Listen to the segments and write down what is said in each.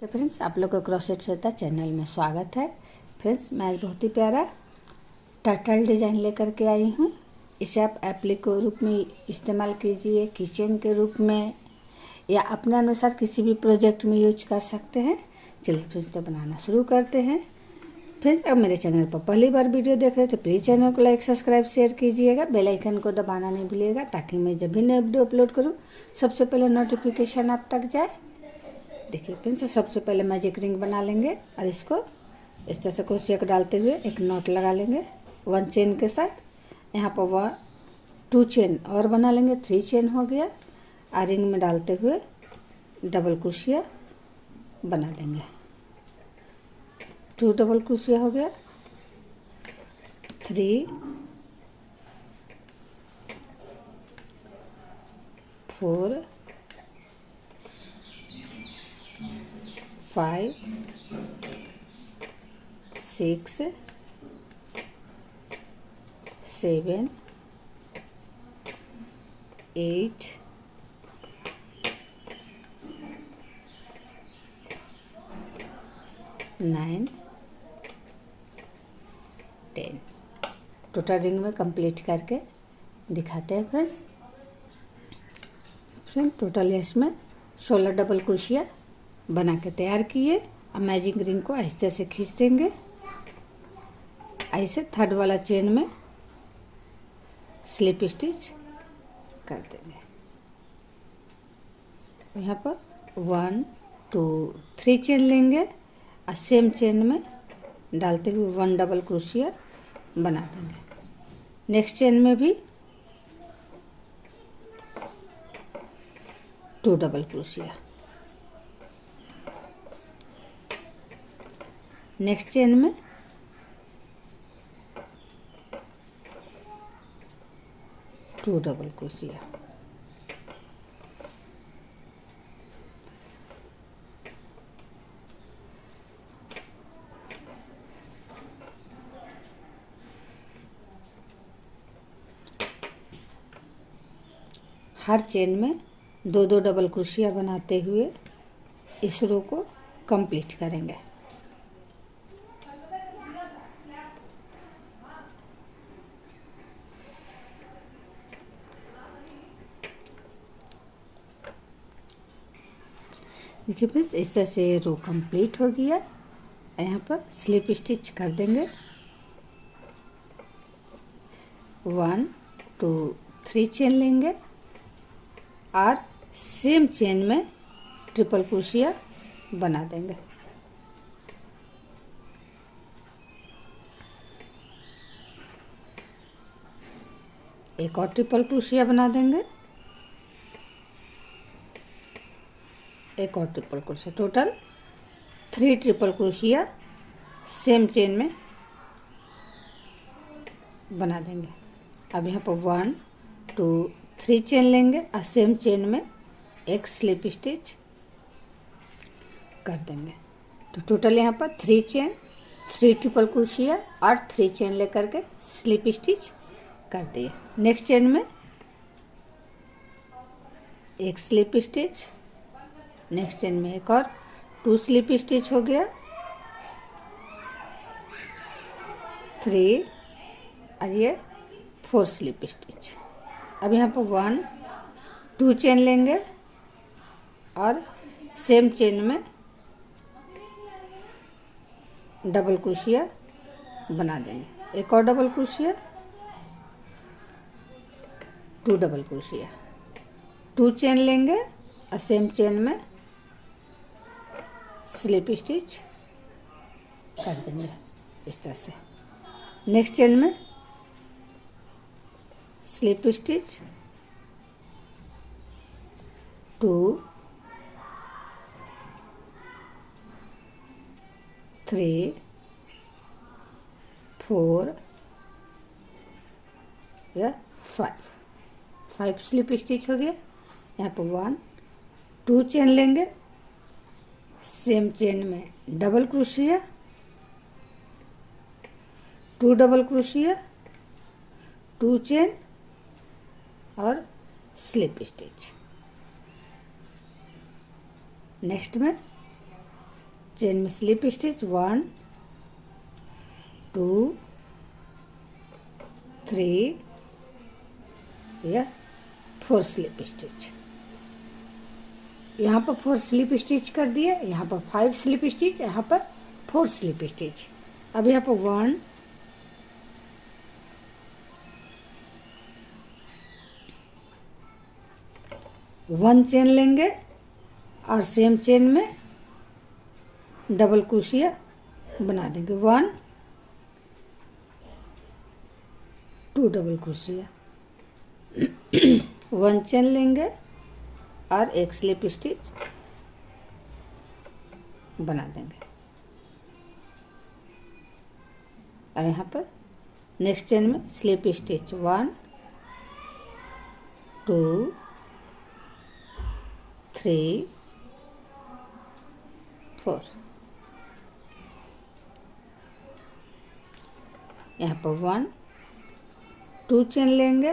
तो फ्रेंड्स, आप लोग का क्रोशेट श्वेता चैनल में स्वागत है। फ्रेंड्स, मैं आज बहुत ही प्यारा टर्टल डिज़ाइन लेकर के आई हूँ। इसे आप एप्लिक के रूप में इस्तेमाल कीजिए, किचन के रूप में, या अपने अनुसार किसी भी प्रोजेक्ट में यूज कर सकते हैं। चलिए फ्रेंड्स, तो बनाना शुरू करते हैं। फ्रेंड्स, अब मेरे चैनल पर पहली बार वीडियो देख रहे हो तो प्लीज़ चैनल को लाइक सब्सक्राइब शेयर कीजिएगा। बेल आइकन को दबाना नहीं भूलिएगा ताकि मैं जब भी नई वीडियो अपलोड करूँ सबसे पहले नोटिफिकेशन आप तक जाए। देखिए फ्रेंड्स, सबसे पहले मैजिक रिंग बना लेंगे और इसको इस तरह से क्रोशिया डालते हुए एक नॉट लगा लेंगे 1 चेन के साथ। यहाँ पर 2 चेन और बना लेंगे, 3 चेन हो गया। और रिंग में डालते हुए डबल क्रोशिया बना देंगे, 2 डबल क्रोशिया हो गया, 3 4 5 6 7 8 9 10 टोटल रिंग में कंप्लीट करके दिखाते हैं फ्रेंड्स। टोटल इसमें 16 डबल क्रोशिया बना के तैयार किए। अब मैजिक रिंग को आहिस्ते से खींच देंगे, ऐसे थर्ड वाला चेन में स्लिप स्टिच कर देंगे। यहाँ पर 1 2 3 चेन लेंगे और सेम चेन में डालते हुए 1 डबल क्रोशिया बना देंगे। नेक्स्ट चेन में भी 2 डबल क्रोशिया, नेक्स्ट चेन में 2 डबल क्रोशिया, हर चेन में 2 डबल क्रोशिया बनाते हुए इस रो को कंप्लीट करेंगे। देखिए फ्रेंड्स, इस तरह से रो कंप्लीट हो गया। यहाँ पर स्लिप स्टिच कर देंगे, 1 2 3 चेन लेंगे और सेम चेन में ट्रिपल क्रोशिया बना देंगे। एक और ट्रिपल क्रोशिया बना देंगे, एक और triple crochet, total 3 triple crochet same chain में बना देंगे। अब यहाँ पर 1 2 3 चेन लेंगे और सेम चेन में एक स्लिप स्टिच कर देंगे। तो टोटल यहाँ पर 3 चेन, 3 ट्रिपल क्रोशिया और 3 चेन लेकर के स्लिप स्टिच कर दिए। नेक्स्ट चेन में एक स्लिप स्टिच, नेक्स्ट चेन में एक और 2 स्लिप स्टिच हो गया, 3 और ये 4 स्लिप स्टिच। अब यहाँ पर 1 2 चेन लेंगे और सेम चेन में डबल क्रोशिया बना देंगे, एक और double crochet, 2 double crochet, 2 chain लेंगे और सेम चेन में स्लिप स्टिच कर देंगे इस तरह से। नेक्स्ट चेन में स्लिप स्टिच, 2 3 4 या 5 स्लिप स्टिच हो गया। यहाँ पर 1 2 चेन लेंगे, सेम चेन में double crochet, 2 double crochet, 2 chain और स्लिप स्टिच। नेक्स्ट में चेन में स्लिप स्टिच 1 2 3 या 4 स्लिप स्टिच। यहाँ पर 4 स्लिप स्टिच कर दिए, यहाँ पर 5 स्लिप स्टिच, यहाँ पर 4 स्लिप स्टिच। अब यहाँ पर 1 चेन लेंगे और सेम चेन में डबल क्रोशिया बना देंगे। 1 2 डबल क्रोशिया। 1 चेन लेंगे और 1 स्लिप स्टिच बना देंगे। और यहाँ पर नेक्स्ट चेन में स्लिप स्टिच 1 2 3 4। यहाँ पर 1 2 चेन लेंगे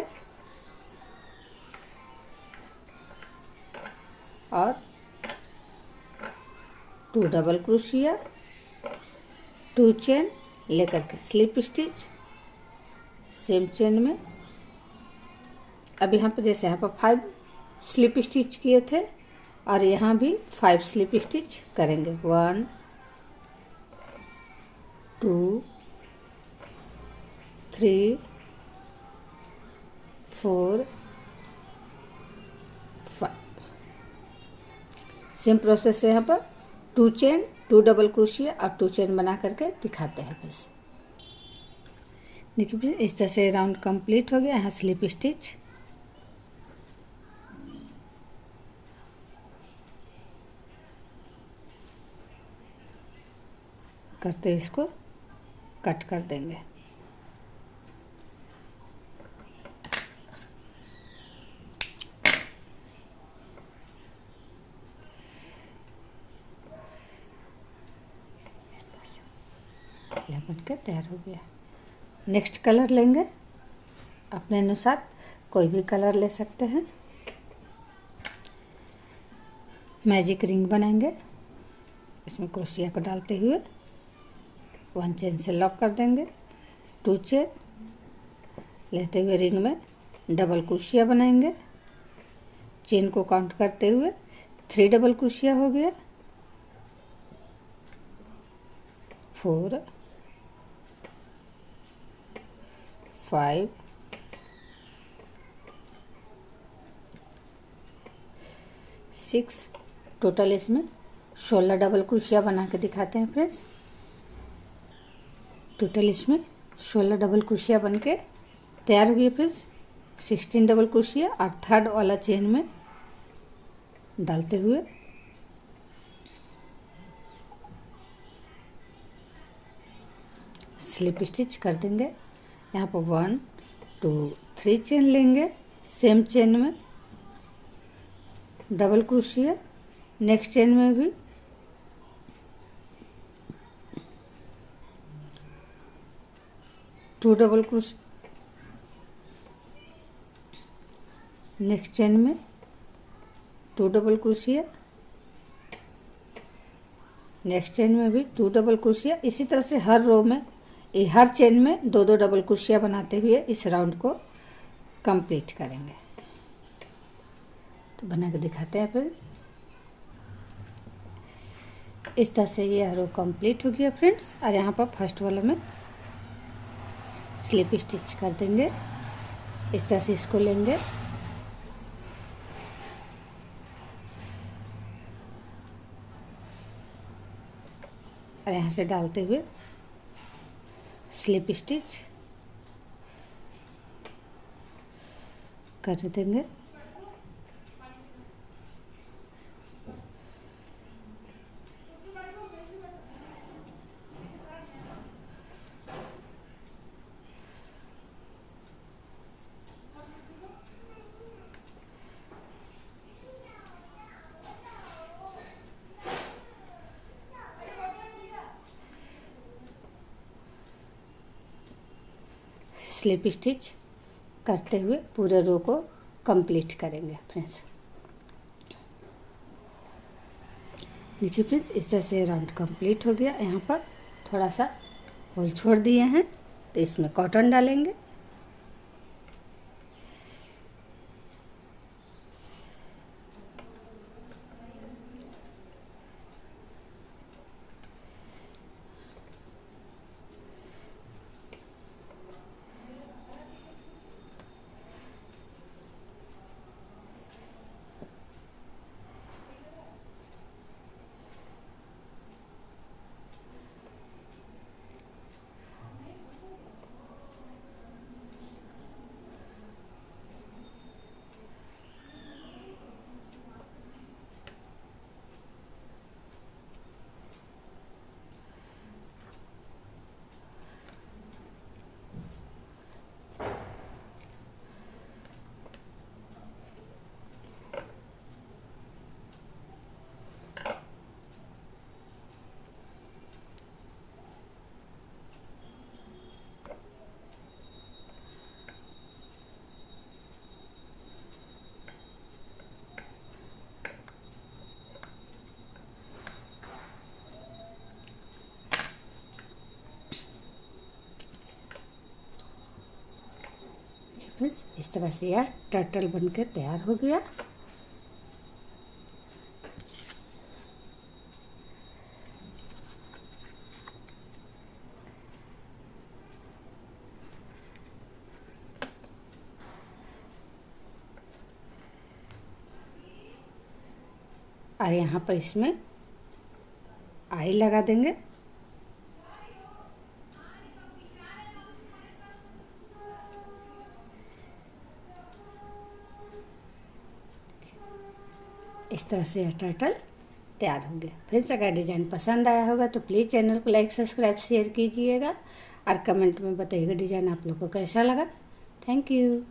और 2 डबल क्रोशिया, 2 चेन लेकर के स्लिप स्टिच सेम चेन में। अब यहाँ पर जैसे यहाँ पर 5 स्लिप स्टिच किए थे और यहाँ भी 5 स्लिप स्टिच करेंगे। 1 2 3 4 5। सेम प्रोसेस है। यहाँ पर 2 चेन 2 डबल क्रोशिया और 2 चेन बना करके दिखाते हैं। बस देखिए फिर इस तरह से राउंड कंप्लीट हो गया। यहाँ स्लिप स्टिच करते इसको कट कर देंगे। यह बनकर तैयार हो गया। नेक्स्ट कलर लेंगे, अपने अनुसार कोई भी कलर ले सकते हैं। मैजिक रिंग बनाएंगे। इसमें क्रोशिया को डालते हुए 1 चेन से लॉक कर देंगे। 2 चेन लेते हुए रिंग में डबल क्रोशिया बनाएंगे। चेन को काउंट करते हुए 3 डबल क्रोशिया हो गया। 4 5 6 टोटल इसमें 16 डबल क्रोशिया बना के दिखाते हैं फ्रेंड्स। टोटल इसमें 16 डबल क्रोशिया बन के तैयार हो गई फ्रेंड्स। 16 डबल क्रोशिया और थर्ड वाला चेन में डालते हुए स्लिप स्टिच कर देंगे। यहाँ पर 1 2 3 चेन लेंगे। सेम चेन में डबल क्रोशिया, नेक्स्ट चेन में भी two double crochet, next chain में 2 डबल क्रोशिया, नेक्स्ट चेन में भी 2 डबल क्रोशिया। इसी तरह से हर रो में हर चेन में 2 डबल क्रोशिया बनाते हुए इस राउंड को कंप्लीट करेंगे। तो बना के दिखाते हैं फ्रेंड्स। इस तरह से ये रो कंप्लीट हो गया फ्रेंड्स। और यहाँ पर फर्स्ट वाले में स्लिप स्टिच कर देंगे। इस तरह से इसको लेंगे और यहाँ से डालते हुए स्लिप स्टिच कर देंगे। स्लिप स्टिच करते हुए पूरे रो को कंप्लीट करेंगे फ्रेंड्स। देखिए फ्रेंड्स, इस तरह से राउंड कंप्लीट हो गया। यहाँ पर थोड़ा सा होल छोड़ दिए हैं, तो इसमें कॉटन डालेंगे। फ्रेंड्स, इस तरह से यार टर्टल बनकर तैयार हो गया। और यहाँ पर इसमें आई लगा देंगे। इस तरह से यह टर्टल तैयार हो गया। फ्रेंड्स, अगर डिज़ाइन पसंद आया होगा तो प्लीज़ चैनल को लाइक सब्सक्राइब शेयर कीजिएगा और कमेंट में बताइएगा डिज़ाइन आप लोग को कैसा लगा। Thank you.